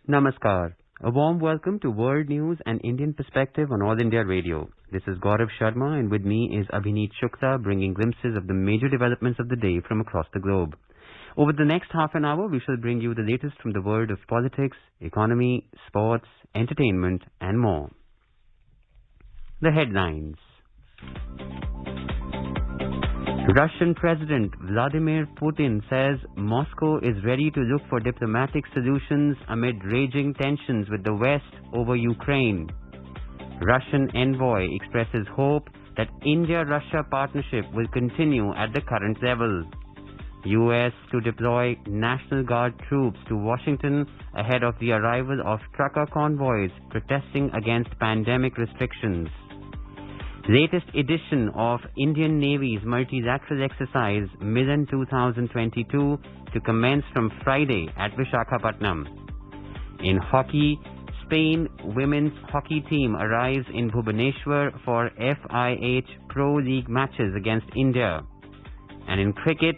Namaskar. A warm welcome to World News and Indian Perspective on All India Radio. This is Gaurav Sharma, and with me is Abhineet Shukla, bringing glimpses of the major developments of the day from across the globe. Over the next half an hour, we shall bring you the latest from the world of politics, economy, sports, entertainment, and more. The headlines. Russian President Vladimir Putin says Moscow is ready to look for diplomatic solutions amid raging tensions with the West over Ukraine. Russian envoy expresses hope that India-Russia partnership will continue at the current level. U.S. to deploy National Guard troops to Washington ahead of the arrival of trucker convoys protesting against pandemic restrictions. Latest edition of Indian Navy's multilateral exercise Milan 2022 to commence from Friday at Visakhapatnam. In hockey, Spain women's hockey team arrives in Bhubaneswar for FIH Pro League matches against India. And in cricket,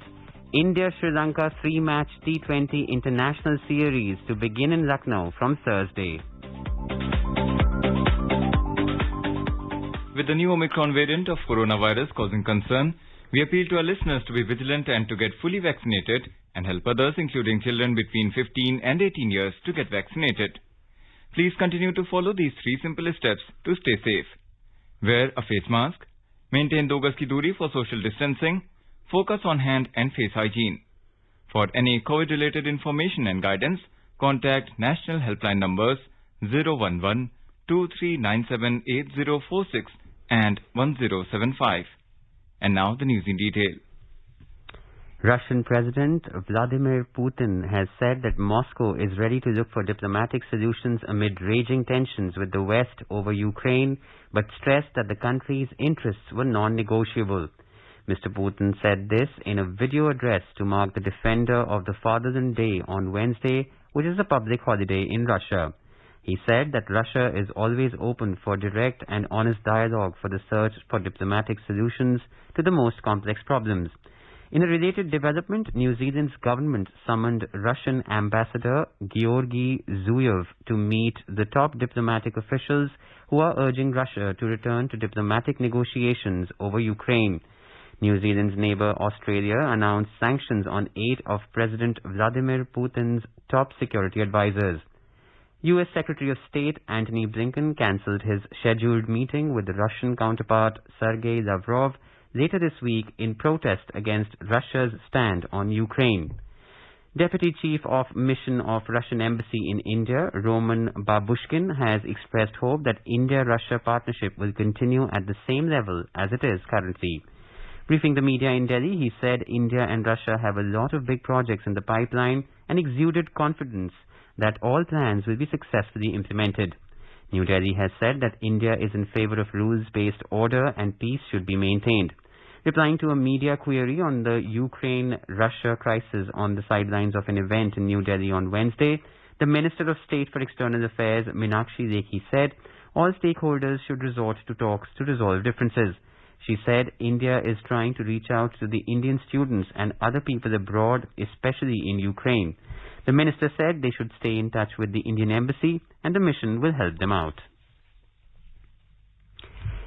India-Sri Lanka 3-match T20 international series to begin in Lucknow from Thursday. With the new Omicron variant of coronavirus causing concern, we appeal to our listeners to be vigilant and to get fully vaccinated and help others, including children between 15 and 18 years, to get vaccinated. Please continue to follow these 3 simple steps to stay safe. Wear a face mask, maintain 2 gaz ki duri for social distancing, focus on hand and face hygiene. For any COVID-related information and guidance, contact national helpline numbers 011 2397 8046 and 1075. And now the news in detail. Russian President Vladimir Putin has said that Moscow is ready to look for diplomatic solutions amid raging tensions with the West over Ukraine, but stressed that the country's interests were non-negotiable. Mr. Putin said this in a video address to mark the Defender of the Fatherland Day on Wednesday, which is a public holiday in Russia. He said that Russia is always open for direct and honest dialogue for the search for diplomatic solutions to the most complex problems. In a related development, New Zealand's government summoned Russian Ambassador Georgy Zuyev to meet the top diplomatic officials who are urging Russia to return to diplomatic negotiations over Ukraine. New Zealand's neighbor Australia announced sanctions on 8 of President Vladimir Putin's top security advisors. U.S. Secretary of State Antony Blinken cancelled his scheduled meeting with the Russian counterpart Sergei Lavrov later this week in protest against Russia's stand on Ukraine. Deputy Chief of Mission of Russian Embassy in India, Roman Babushkin, has expressed hope that India-Russia partnership will continue at the same level as it is currently. Briefing the media in Delhi, he said India and Russia have a lot of big projects in the pipeline and exuded confidence that all plans will be successfully implemented. New Delhi has said that India is in favor of rules-based order and peace should be maintained. Replying to a media query on the Ukraine-Russia crisis on the sidelines of an event in New Delhi on Wednesday, the Minister of State for External Affairs, Meenakshi Lekhi, said all stakeholders should resort to talks to resolve differences. She said India is trying to reach out to the Indian students and other people abroad, especially in Ukraine. The minister said they should stay in touch with the Indian embassy and the mission will help them out.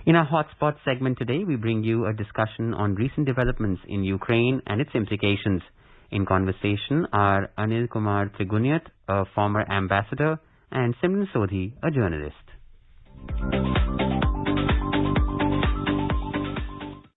In our hotspot segment today, we bring you a discussion on recent developments in Ukraine and its implications. In conversation are Anil Kumar Trigunyat, a former ambassador, and Simran Sodhi, a journalist.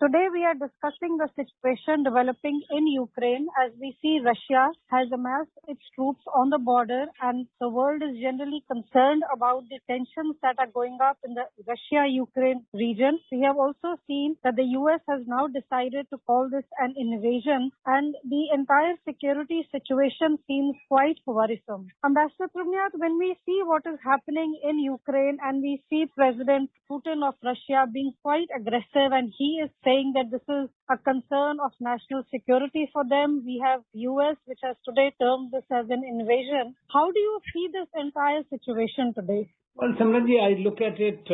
Today we are discussing the situation developing in Ukraine as we see Russia has amassed its troops on the border and the world is generally concerned about the tensions that are going up in the Russia-Ukraine region. We have also seen that the US has now decided to call this an invasion and the entire security situation seems quite worrisome. Ambassador Trunyat, when we see what is happening in Ukraine and we see President Putin of Russia being quite aggressive and he is saying that this is a concern of national security for them. We have US which has today termed this as an invasion. How do you see this entire situation today? Well, Simranji, I look at it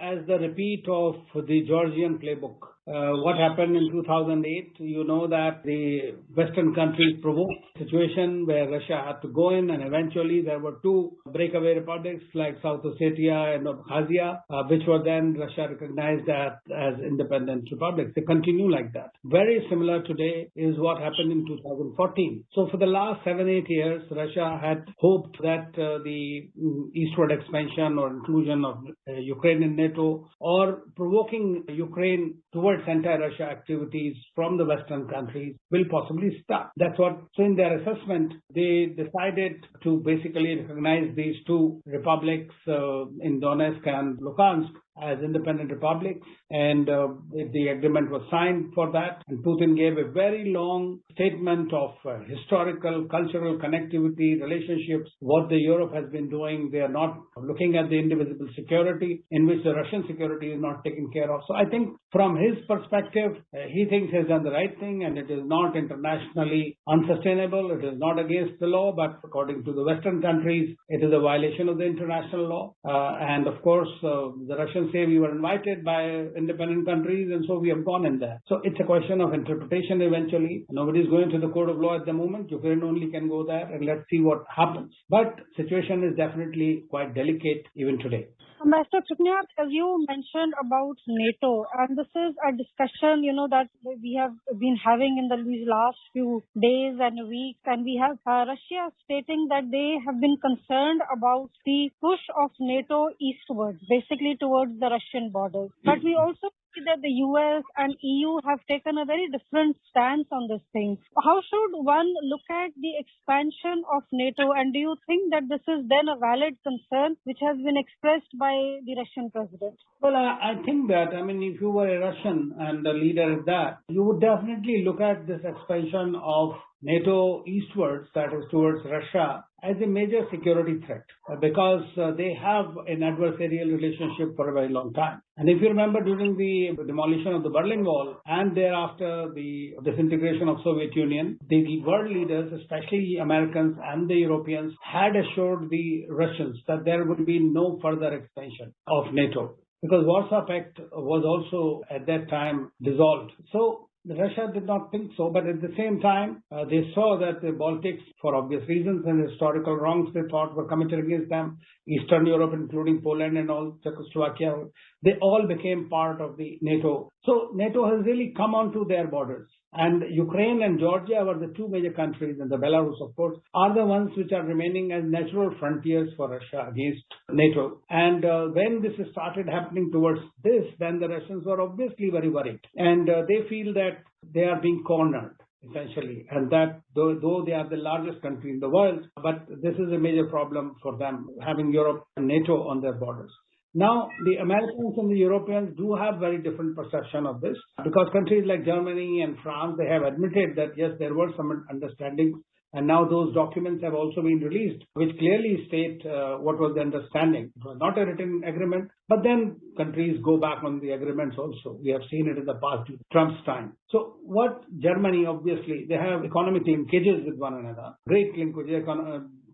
as the repeat of the Georgian playbook. what happened in 2008. You know that the Western countries provoked a situation where Russia had to go in, and eventually there were two breakaway republics like South Ossetia and Abkhazia, which were then Russia recognized as independent republics. They continue like that. Very similar today is what happened in 2014. So for the last 7-8 years, Russia had hoped that the eastward expansion or inclusion of Ukraine in NATO or provoking Ukraine towards anti-Russia activities from the Western countries will possibly start. That's what, so in their assessment, they decided to basically recognize these two republics in Donetsk and Luhansk as independent republics, and the agreement was signed for that. And Putin gave a very long statement of historical, cultural connectivity, relationships, what the Europe has been doing. They are not looking at the indivisible security in which the Russian security is not taken care of. So I think from his perspective, he thinks he has done the right thing, and it is not internationally unsustainable. It is not against the law, but according to the Western countries, it is a violation of the international law. And of course, the Russians say we were invited by independent countries, and so we have gone in there. So it's a question of interpretation eventually. Nobody is going to the court of law at the moment. Ukraine only can go there, and let's see what happens. But situation is definitely quite delicate even today. Master Tripnath, as you mentioned about NATO, and this is a discussion, that we have been having in these last few days and weeks, and we have Russia stating that they have been concerned about the push of NATO eastwards, basically towards the Russian borders. But we also see that the US and EU have taken a very different stance on this thing. How should one look at the expansion of NATO, and do you think that this is then a valid concern which has been expressed by the Russian president? Well, I think that, if you were a Russian and the leader of that, you would definitely look at this expansion of NATO eastwards, that is towards Russia, as a major security threat because they have an adversarial relationship for a very long time. And if you remember, during the demolition of the Berlin Wall and thereafter the disintegration of Soviet Union, the world leaders, especially Americans and the Europeans, had assured the Russians that there would be no further expansion of NATO because Warsaw Pact was also at that time dissolved. So Russia did not think so, but at the same time, they saw that the Baltics, for obvious reasons and historical wrongs they thought were committed against them, Eastern Europe, including Poland and all, Czechoslovakia, they all became part of the NATO. So NATO has really come onto their borders. And Ukraine and Georgia were the two major countries, and the Belarus, of course, are the ones which are remaining as natural frontiers for Russia against NATO. And when this started happening towards this, then the Russians were obviously very worried. And they feel that they are being cornered, essentially, and that though they are the largest country in the world, but this is a major problem for them, having Europe and NATO on their borders. Now, the Americans and the Europeans do have very different perception of this because countries like Germany and France, they have admitted that, yes, there were some understandings. And now those documents have also been released, which clearly state what was the understanding. It was not a written agreement, but then countries go back on the agreements also. We have seen it in the past, Trump's time. So what Germany, obviously, they have economic linkages with one another, great linkages,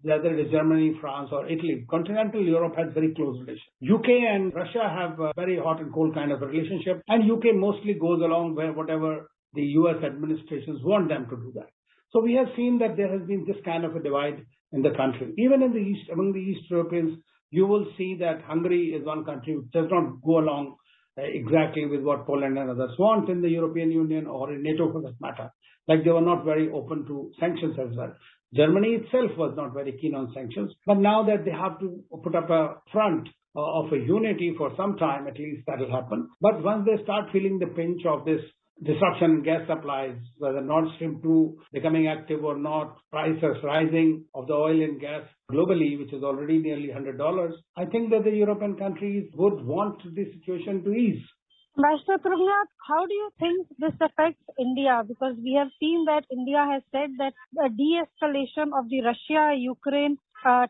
whether it is Germany, France, or Italy. Continental Europe has very close relations. UK and Russia have a very hot and cold kind of a relationship, and UK mostly goes along where whatever the US administrations want them to do that. So we have seen that there has been this kind of a divide in the country. Even in the East, among the East Europeans, you will see that Hungary is one country which does not go along exactly with what Poland and others want in the European Union or in NATO for that matter. Like they were not very open to sanctions as well. Germany itself was not very keen on sanctions, but now that they have to put up a front of a unity for some time, at least that will happen. But once they start feeling the pinch of this disruption in gas supplies, whether Nord Stream 2 becoming active or not, prices rising of the oil and gas globally, which is already nearly $100, I think that the European countries would want the situation to ease. Master Tripnath, how do you think this affects India? Because we have seen that India has said that the de-escalation of the Russia-Ukraine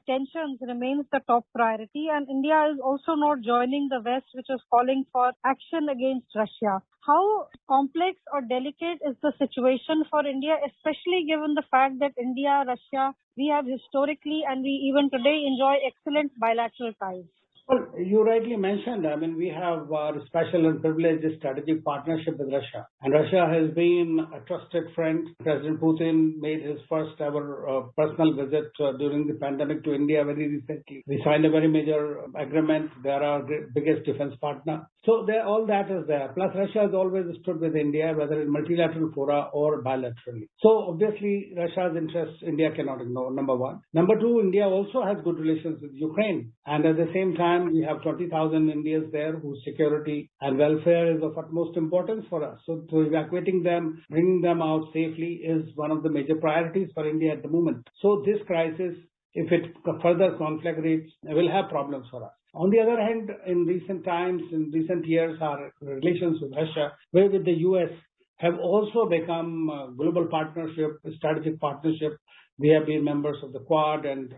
tensions remains the top priority, and India is also not joining the West, which is calling for action against Russia. How complex or delicate is the situation for India, especially given the fact that India, Russia, we have historically and we even today enjoy excellent bilateral ties? Well, you rightly mentioned, we have our special and privileged strategic partnership with Russia. And Russia has been a trusted friend. President Putin made his first ever personal visit during the pandemic to India very recently. We signed a very major agreement. They are our biggest defense partner. So all that is there. Plus, Russia has always stood with India, whether in multilateral fora or bilaterally. So obviously, Russia's interests, India cannot ignore, number one. Number two, India also has good relations with Ukraine. And at the same time, we have 20,000 Indians there whose security and welfare is of utmost importance for us. So to evacuating them, bringing them out safely is one of the major priorities for India at the moment. So this crisis, if it further conflagrates, will have problems for us. On the other hand, in recent years, our relations with Russia, with the US, have also become a global partnership, a strategic partnership. We have been members of the Quad and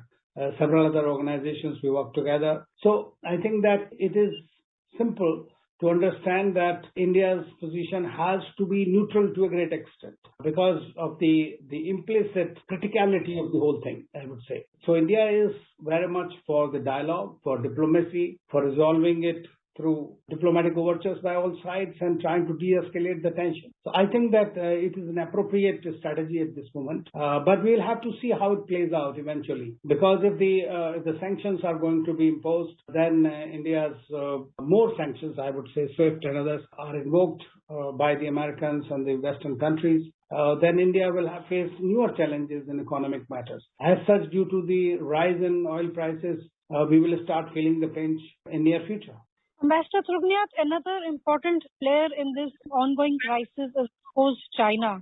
several other organizations we work together. So I think that it is simple to understand that India's position has to be neutral to a great extent because of the implicit criticality of the whole thing, I would say. So India is very much for the dialogue, for diplomacy, for resolving it through diplomatic overtures by all sides and trying to de-escalate the tension. So I think that it is an appropriate strategy at this moment, but we'll have to see how it plays out eventually. Because if the sanctions are going to be imposed, then India's more sanctions, I would say, SWIFT and others, are invoked by the Americans and the Western countries. Then India will face newer challenges in economic matters. As such, due to the rise in oil prices, we will start feeling the pinch in near future. Ambassador Trugnath, another important player in this ongoing crisis is, of course, China.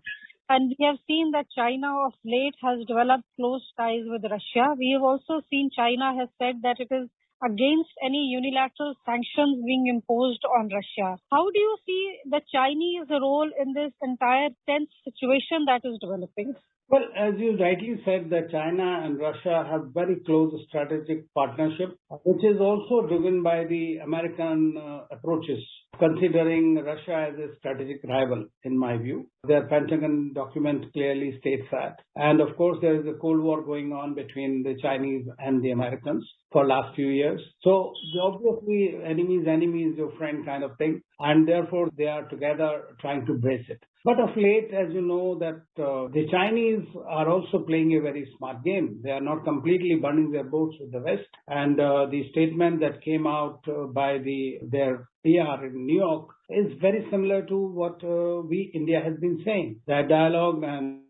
And we have seen that China of late has developed close ties with Russia. We have also seen China has said that it is against any unilateral sanctions being imposed on Russia. How do you see the Chinese role in this entire tense situation that is developing? Well, as you rightly said, that China and Russia have very close strategic partnership, which is also driven by the American approaches, considering Russia as a strategic rival, in my view. Their Pentagon document clearly states that. And of course, there is a Cold War going on between the Chinese and the Americans for last few years. So obviously, enemy is your friend kind of thing. And therefore, they are together trying to brace it. But of late, as you know, that the Chinese are also playing a very smart game. They are not completely burning their boats with the West. And the statement that came out by their PR in New York is very similar to what India has been saying. That dialogue and,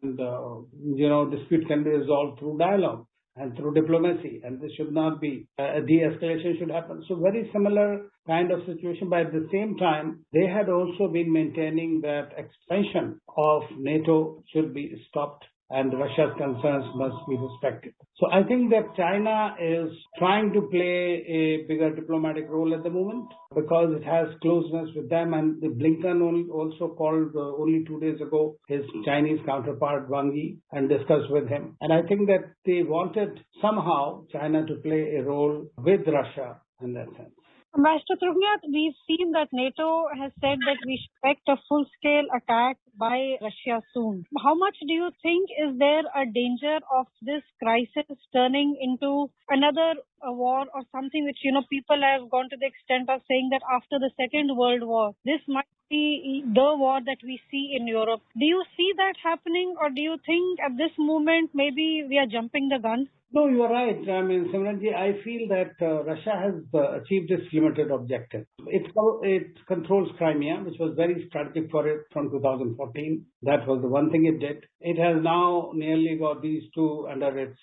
dispute can be resolved through dialogue and through diplomacy, and this should not be a de-escalation should happen. So very similar kind of situation, but at the same time, they had also been maintaining that expansion of NATO should be stopped and Russia's concerns must be respected. So I think that China is trying to play a bigger diplomatic role at the moment because it has closeness with them, and Blinken also called only 2 days ago his Chinese counterpart Wang Yi and discussed with him. And I think that they wanted somehow China to play a role with Russia in that sense. Ambassador Trugnath, we've seen that NATO has said that we expect a full-scale attack by Russia soon. How much do you think is there a danger of this crisis turning into another war or something which, people have gone to the extent of saying that after the Second World War, this might be the war that we see in Europe. Do you see that happening, or do you think at this moment maybe we are jumping the gun? No, you are right. Simranji, I feel that Russia has achieved its limited objective. It controls Crimea, which was very strategic for it from 2014. That was the one thing it did. It has now nearly got these two under its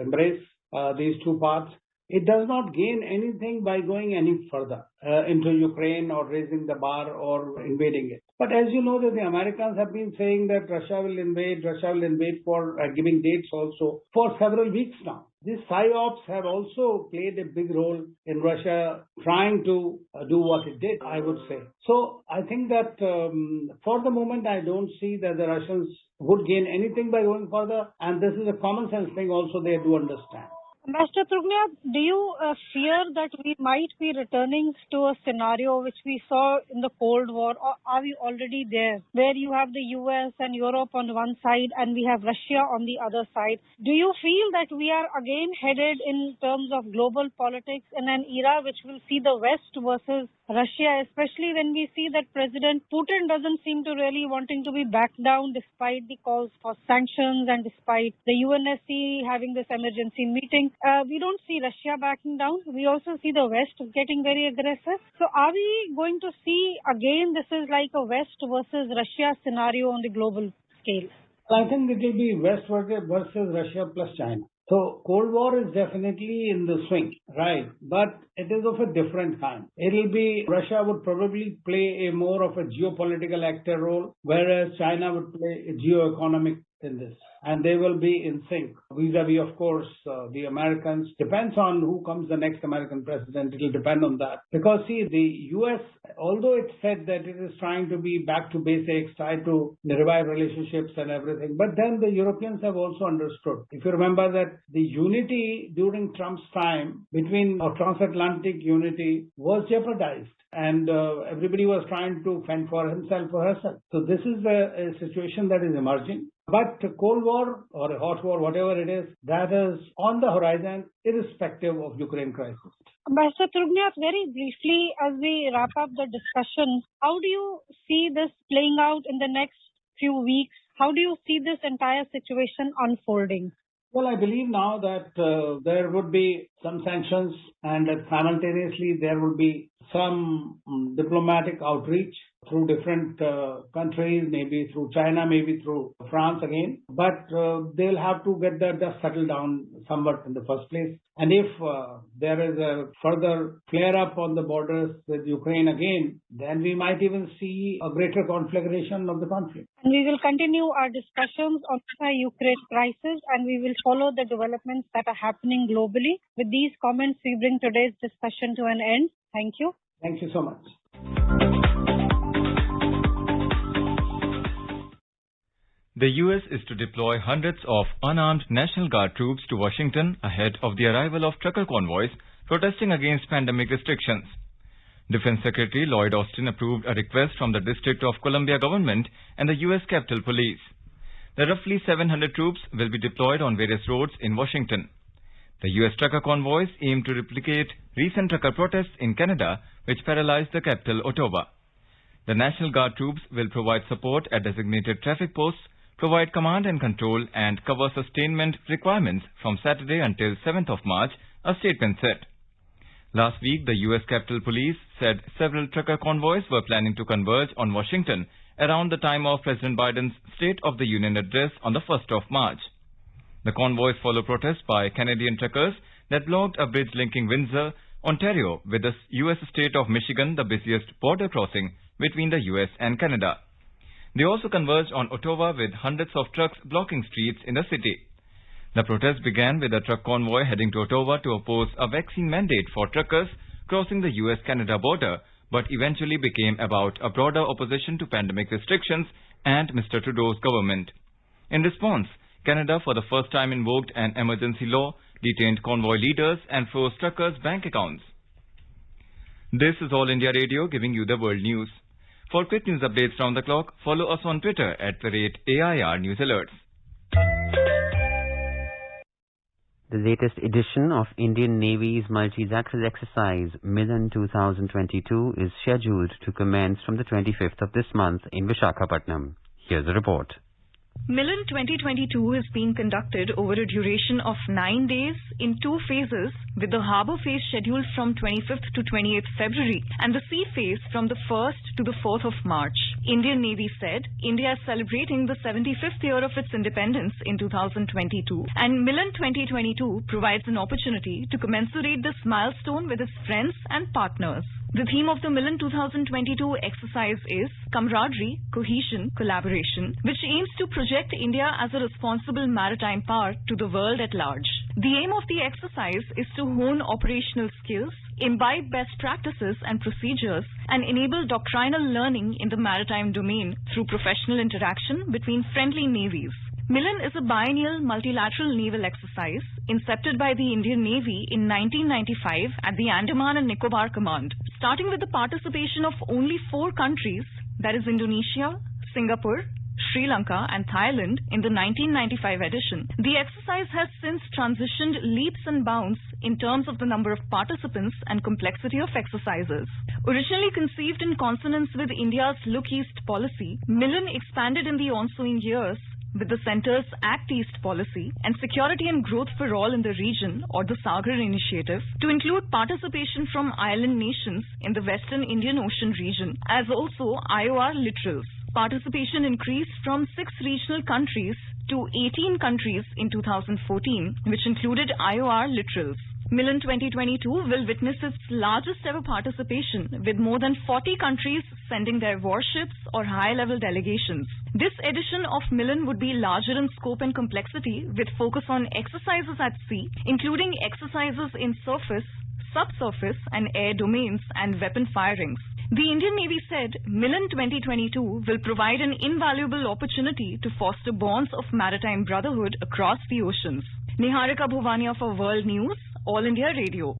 embrace, these two parts. It does not gain anything by going any further into Ukraine or raising the bar or invading it. But as you know, that the Americans have been saying that Russia will invade for giving dates also for several weeks now. These PSYOPs have also played a big role in Russia trying to do what it did, I would say. So I think that for the moment, I don't see that the Russians would gain anything by going further. And this is a common sense thing also they do understand. Ambassador Trugna, do you fear that we might be returning to a scenario which we saw in the Cold War, or are we already there, where you have the US and Europe on one side and we have Russia on the other side? Do you feel that we are again headed in terms of global politics in an era which will see the West versus Russia, especially when we see that President Putin doesn't seem to really wanting to be backed down despite the calls for sanctions and despite the UNSC having this emergency meeting? We don't see Russia backing down. We also see the West getting very aggressive. So are we going to see again this is like a West versus Russia scenario on the global scale? I think it will be West versus Russia plus China. So Cold War is definitely in the swing, right? But it is of a different kind. It'll be Russia would probably play a more of a geopolitical actor role, whereas China would play a geoeconomic in this. And they will be in sync. Vis-a-vis, of course, the Americans. Depends on who comes the next American president. It will depend on that. Because see, the US, although it said that it is trying to be back to basics, try to revive relationships and everything, but then the Europeans have also understood. If you remember that the unity during Trump's time between transatlantic unity was jeopardized. And everybody was trying to fend for himself or herself. So this is a situation that is emerging. But Cold War or a hot war, whatever it is, that is on the horizon, irrespective of Ukraine crisis. Ambassador Trugnath, very briefly, as we wrap up the discussion, how do you see this playing out in the next few weeks? How do you see this entire situation unfolding? Well, I believe now that there would be some sanctions and that simultaneously there will be some diplomatic outreach through different countries, maybe through China, maybe through France again. But they'll have to get the dust settled down somewhat in the first place. And if there is a further flare-up on the borders with Ukraine again, then we might even see a greater conflagration of the conflict. And we will continue our discussions on the Ukraine crisis, and we will follow the developments that are happening globally. With these comments, we bring today's discussion to an end. Thank you. Thank you so much. The U.S. is to deploy hundreds of unarmed National Guard troops to Washington ahead of the arrival of trucker convoys protesting against pandemic restrictions. Defense Secretary Lloyd Austin approved a request from the District of Columbia government and the U.S. Capitol Police. The roughly 700 troops will be deployed on various roads in Washington. The U.S. trucker convoys aim to replicate recent trucker protests in Canada, which paralyzed the capital, Ottawa. The National Guard troops will provide support at designated traffic posts, provide command and control, and cover sustainment requirements from Saturday until 7th of March, a statement said. Last week, the U.S. Capitol Police said several trucker convoys were planning to converge on Washington around the time of President Biden's State of the Union address on the 1st of March. The convoys follow protests by Canadian truckers that blocked a bridge linking Windsor, Ontario, with the U.S. state of Michigan, the busiest border crossing between the U.S. and Canada. They also converged on Ottawa with hundreds of trucks blocking streets in the city. The protest began with a truck convoy heading to Ottawa to oppose a vaccine mandate for truckers crossing the U.S.-Canada border, but eventually became about a broader opposition to pandemic restrictions and Mr. Trudeau's government. In response, Canada for the first time invoked an emergency law, detained convoy leaders, and froze truckers' bank accounts. This is All India Radio giving you the world news. For quick news updates round the clock, follow us on Twitter @AIR News Alerts. The latest edition of Indian Navy's multi-lateral exercise Milan 2022 is scheduled to commence from the 25th of this month in Visakhapatnam. Here's a report. Milan 2022 is being conducted over a duration of 9 days in 2 phases, with the harbour phase scheduled from 25th to 28th February and the sea phase from the 1st to the 4th of March. Indian Navy said India is celebrating the 75th year of its independence in 2022, and Milan 2022 provides an opportunity to commensurate this milestone with its friends and partners. The theme of the Milan 2022 exercise is Camaraderie, Cohesion, Collaboration, which aims to project India as a responsible maritime power to the world at large. The aim of the exercise is to hone operational skills, imbibe best practices and procedures, and enable doctrinal learning in the maritime domain through professional interaction between friendly navies. Milan is a biennial multilateral naval exercise incepted by the Indian Navy in 1995 at the Andaman and Nicobar Command. Starting with the participation of only 4 countries, that is Indonesia, Singapore, Sri Lanka and Thailand in the 1995 edition, the exercise has since transitioned leaps and bounds in terms of the number of participants and complexity of exercises. Originally conceived in consonance with India's Look East policy, Milan expanded in the ensuing years with the Centre's Act East policy and Security and Growth for All in the region, or the Sagar Initiative, to include participation from island nations in the Western Indian Ocean region, as also IOR littorals. Participation increased from 6 regional countries to 18 countries in 2014, which included IOR littorals. Milan 2022 will witness its largest ever participation, with more than 40 countries sending their warships or high-level delegations. This edition of Milan would be larger in scope and complexity, with focus on exercises at sea, including exercises in surface, subsurface and air domains and weapon firings. The Indian Navy said Milan 2022 will provide an invaluable opportunity to foster bonds of maritime brotherhood across the oceans. Niharika Bhuvania for World News, All India Radio.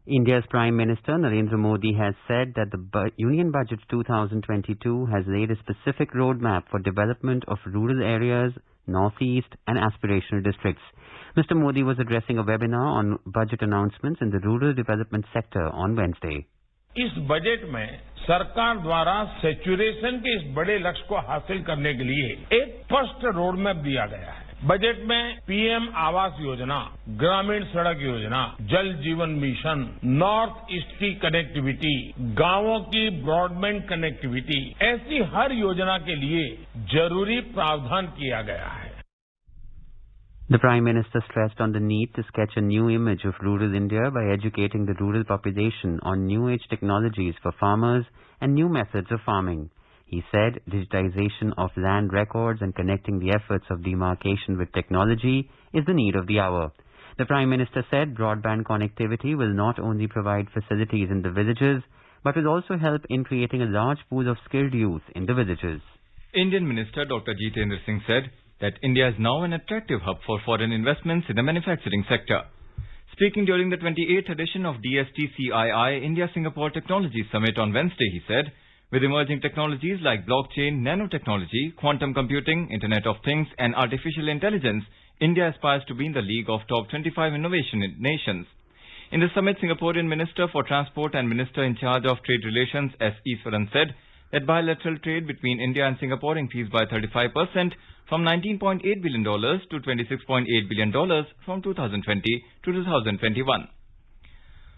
India's Prime Minister Narendra Modi has said that the Union Budget 2022 has laid a specific roadmap for development of rural areas, northeast and aspirational districts. Mr. Modi was addressing a webinar on budget announcements in the rural development sector on Wednesday. इस budget में सरकार द्वारा saturation के इस बड़े लक्ष्य को हासिल करने के लिए एक स्पष्ट रोड मैप दिया गया है। बजट में पीएम आवास योजना, ग्रामीण सड़क योजना, जल जीवन मिशन, नॉर्थ ईस्ट की कनेक्टिविटी, गांवों की ब्रॉडबैंड कनेक्टिविटी, ऐसी हर योजना के लिए जरूरी प्रावधान किया गया है। The Prime Minister stressed on the need to sketch a new image of rural India by educating the rural population on new age technologies for farmers and new methods of farming. He said digitization of land records and connecting the efforts of demarcation with technology is the need of the hour. The Prime Minister said broadband connectivity will not only provide facilities in the villages, but will also help in creating a large pool of skilled youth in the villages. Indian Minister Dr. Jitendra Singh said that India is now an attractive hub for foreign investments in the manufacturing sector. Speaking during the 28th edition of DST-CII India-Singapore Technology Summit on Wednesday, he said, with emerging technologies like blockchain, nanotechnology, quantum computing, Internet of Things and artificial intelligence, India aspires to be in the league of top 25 innovation nations. In the summit, Singaporean Minister for Transport and Minister in charge of Trade Relations S. Iswaran said that bilateral trade between India and Singapore increased by 35% from $19.8 billion to $26.8 billion from 2020 to 2021.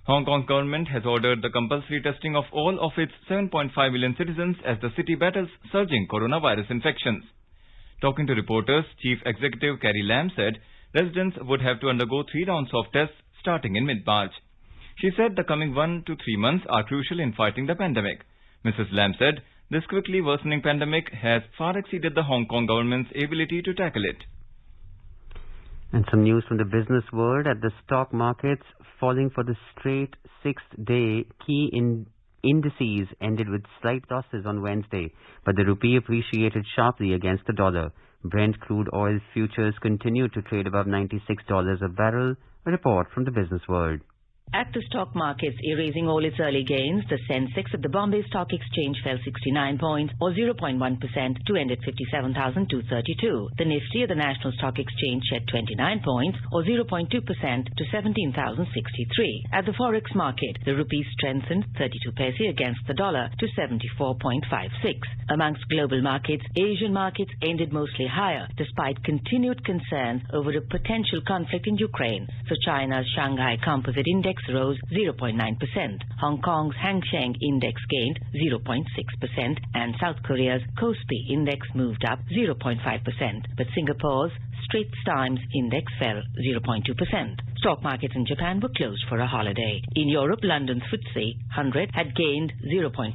Hong Kong government has ordered the compulsory testing of all of its 7.5 million citizens as the city battles surging coronavirus infections. Talking to reporters, Chief Executive Carrie Lam said residents would have to undergo 3 rounds of tests starting in mid-March. She said the coming 1 to 3 months are crucial in fighting the pandemic. Mrs. Lam said this quickly worsening pandemic has far exceeded the Hong Kong government's ability to tackle it. And some news from the business world. At the stock markets, falling for the straight 6th day, key indices ended with slight losses on Wednesday, but the rupee appreciated sharply against the dollar. Brent crude oil futures continued to trade above $96 a barrel, a report from the business world. At the stock markets, erasing all its early gains, the Sensex at the Bombay Stock Exchange fell 69 points or 0.1% to end at 57,232. The Nifty at the National Stock Exchange shed 29 points or 0.2% to 17,063. At the Forex market, the rupee strengthened 32 paise against the dollar to 74.56. Amongst global markets, Asian markets ended mostly higher despite continued concerns over a potential conflict in Ukraine. So China's Shanghai Composite Index rose 0.9%. Hong Kong's Hang Seng Index gained 0.6% and South Korea's Kospi Index moved up 0.5%. But Singapore's Straits Times Index fell 0.2%. Stock markets in Japan were closed for a holiday. In Europe, London's FTSE 100 had gained 0.4%,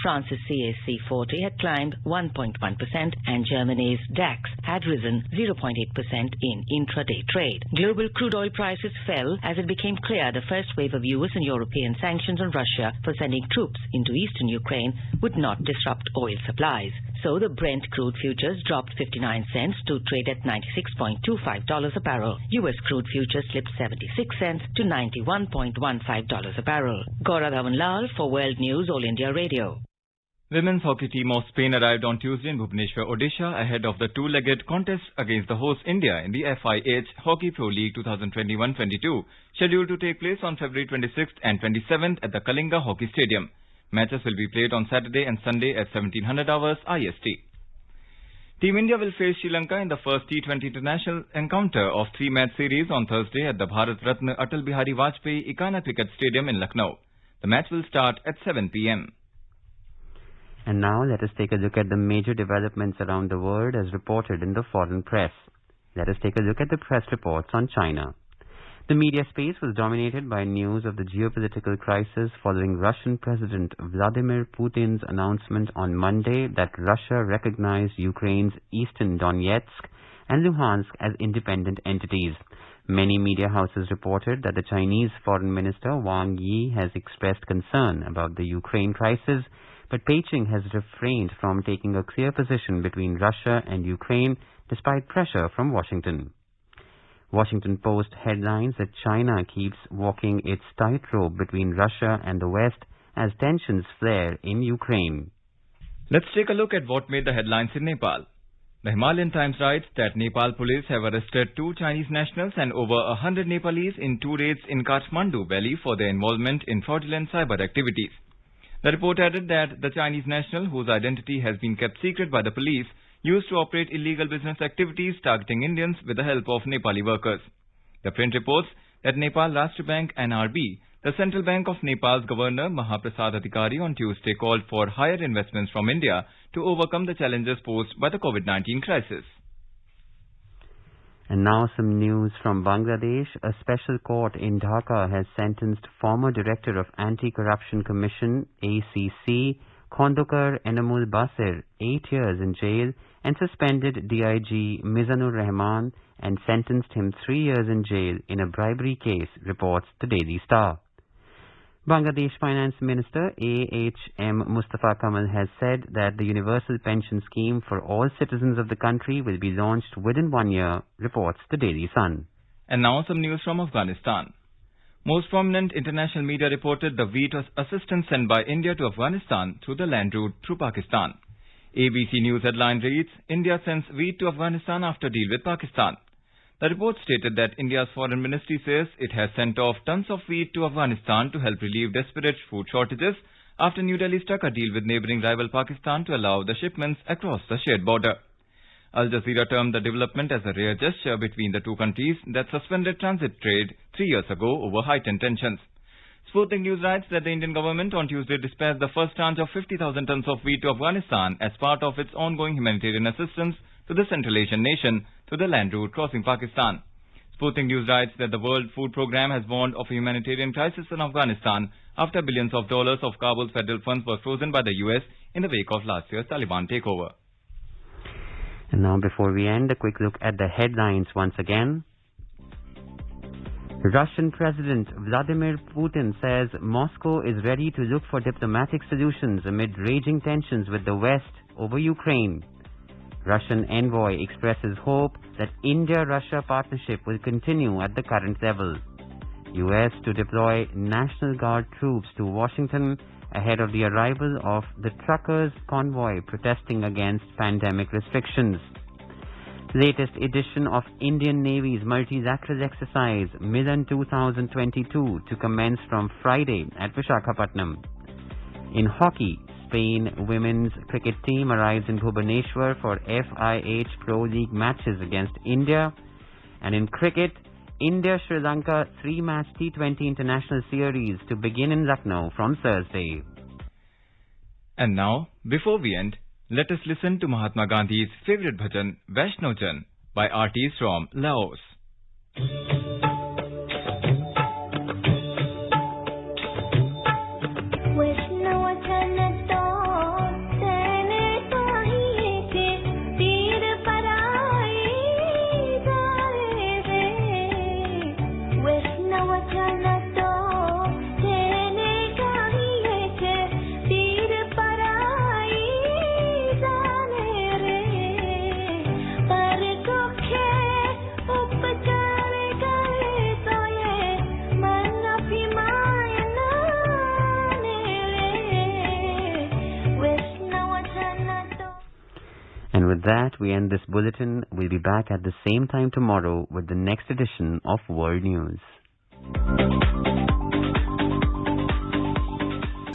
France's CAC 40 had climbed 1.1%, and Germany's DAX had risen 0.8% in intraday trade. Global crude oil prices fell as it became clear the first wave of US and European sanctions on Russia for sending troops into eastern Ukraine would not disrupt oil supplies. So the Brent crude futures dropped 59 cents to trade at $96.25 a barrel. U.S. crude futures slipped 76 cents to $91.15 a barrel. Gaura Dhawanlal for World News All India Radio. Women's hockey team of Spain arrived on Tuesday in Bhubaneswar, Odisha ahead of the two-legged contest against the host India in the FIH Hockey Pro League 2021-22, scheduled to take place on February 26th and 27th at the Kalinga Hockey Stadium. Matches will be played on Saturday and Sunday at 1700 hours IST. Team India will face Sri Lanka in the first T20 international encounter of three-match series on Thursday at the Bharat Ratna Atal Bihari Vajpayee Ikana Cricket Stadium in Lucknow. The match will start at 7 p.m. And now let us take a look at the major developments around the world as reported in the foreign press. Let us take a look at the press reports on China. The media space was dominated by news of the geopolitical crisis following Russian President Vladimir Putin's announcement on Monday that Russia recognized Ukraine's eastern Donetsk and Luhansk as independent entities. Many media houses reported that the Chinese Foreign Minister Wang Yi has expressed concern about the Ukraine crisis, but Beijing has refrained from taking a clear position between Russia and Ukraine despite pressure from Washington. Washington Post headlines that China keeps walking its tightrope between Russia and the West as tensions flare in Ukraine. Let's take a look at what made the headlines in Nepal. The Himalayan Times writes that Nepal police have arrested 2 Chinese nationals and over 100 Nepalese in 2 raids in Kathmandu Valley for their involvement in fraudulent cyber activities. The report added that the Chinese national, whose identity has been kept secret by the police, used to operate illegal business activities targeting Indians with the help of Nepali workers. The print reports that Nepal Rashtra Bank NRB, the Central Bank of Nepal's Governor Mahaprasad Adhikari on Tuesday called for higher investments from India to overcome the challenges posed by the COVID-19 crisis. And now some news from Bangladesh. A special court in Dhaka has sentenced former Director of Anti-Corruption Commission, ACC, Khondokar Enamul Basir, 8 years in jail and suspended DIG Mizanur Rahman and sentenced him 3 years in jail in a bribery case, reports the Daily Star. Bangladesh Finance Minister A.H.M. Mustafa Kamal has said that the universal pension scheme for all citizens of the country will be launched within 1 year, reports the Daily Sun. And now some news from Afghanistan. Most prominent international media reported the wheat assistance sent by India to Afghanistan through the land route through Pakistan. ABC News headline reads, India sends wheat to Afghanistan after deal with Pakistan. The report stated that India's foreign ministry says it has sent off tons of wheat to Afghanistan to help relieve desperate food shortages after New Delhi struck a deal with neighbouring rival Pakistan to allow the shipments across the shared border. Al Jazeera termed the development as a rare gesture between the two countries that suspended transit trade 3 years ago over heightened tensions. Sputnik News writes that the Indian government on Tuesday dispatched the first tranche of 50,000 tons of wheat to Afghanistan as part of its ongoing humanitarian assistance to the Central Asian nation through the land route crossing Pakistan. Sputnik News writes that the World Food Programme has warned of a humanitarian crisis in Afghanistan after billions of dollars of Kabul's federal funds were frozen by the US in the wake of last year's Taliban takeover. And now before we end, a quick look at the headlines once again. Russian President Vladimir Putin says Moscow is ready to look for diplomatic solutions amid raging tensions with the West over Ukraine. Russian envoy expresses hope that India-Russia partnership will continue at the current level. US to deploy National Guard troops to Washington ahead of the arrival of the truckers' convoy protesting against pandemic restrictions. Latest edition of Indian Navy's multilateral exercise Milan 2022 to commence from Friday at Visakhapatnam. In hockey, Spain women's cricket team arrives in Bhubaneswar for FIH Pro League matches against India. And in cricket, India-Sri Lanka 3-match T20 international series to begin in Lucknow from Thursday. And now, before we end, let us listen to Mahatma Gandhi's favorite bhajan, Vaishno Jan, by artists from Laos. with that, we end this bulletin. We'll be back at the same time tomorrow with the next edition of World News.